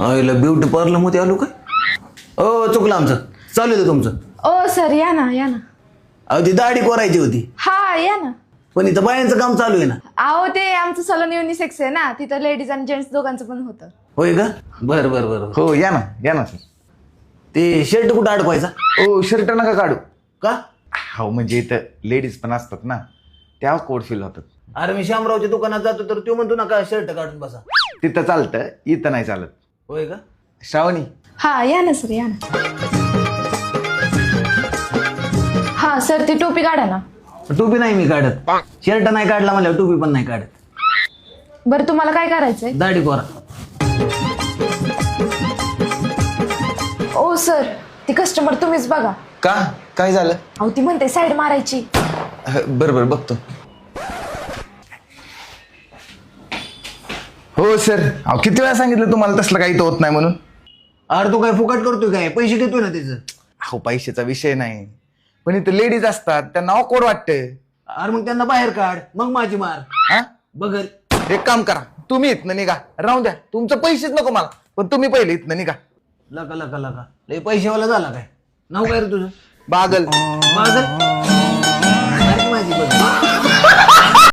आईला beauty parlour मध्ये आलो काय? चुकलं आमचं. चालू दे तुमचं. ओ सर या ना या ना. अहो ती दाढी कोरायची होती, हा या ना. पण इथं बायांचं काम चालू आहे ना. अहो ते आमचं सलून युनिसेक्स आहे ना, तिथं लेडीज आणि जेंट्स दोघांचं पण होतं. होय का? बर बर बर. हो या ना सर. ते शर्ट कुठं अडकवायचा? ओ शर्ट नका काढू. का? हो म्हणजे इथं लेडीज पण असतात ना, त्या कोड फील होतात. अरे मी शामरावच्या दुकानात जातो तर तो म्हणतो ना का शर्ट काढून बसा. तिथं चालतं, इथं नाही चालत. होय का? श्रावणी हा या ना सर या ना. हा सर ती टोपी काढा ना. टोपी नाही मी काढत. शर्ट नाही काढला म्हणल्यावर टोपी पण नाही काढत. बरं तुम्हाला काय करायचंय? दाढी कोरा. ओ सर ती कस्टमर तुम्हीच बघा. का काय झालं? अहो ती म्हणते साईड मारायची. बरं बघतो. हो सर, अहो किती वेळा सांगितलं तुम्हाला तसलं काही होत नाही म्हणून. अरे तू काय फुकट करतोय काय? पैसे घेतोय ना त्याचं. अहो पैशाचा विषय नाही, पण इथं लेडीज असतात त्यांना ऑकवर्ड वाटतं. अरे मग त्यांना बाहेर काढ, मग माझी मार. हा बघर. एक काम करा, तुम्ही इथनं निघा. राहू द्या, तुमचं पैसेच नको मला, पण तुम्ही पहिले इथनं निघा. लका लका लका लय पैशावाला झाला काय? नाव काय रे तुझं? बागल. माझं? अरे माझी बघ.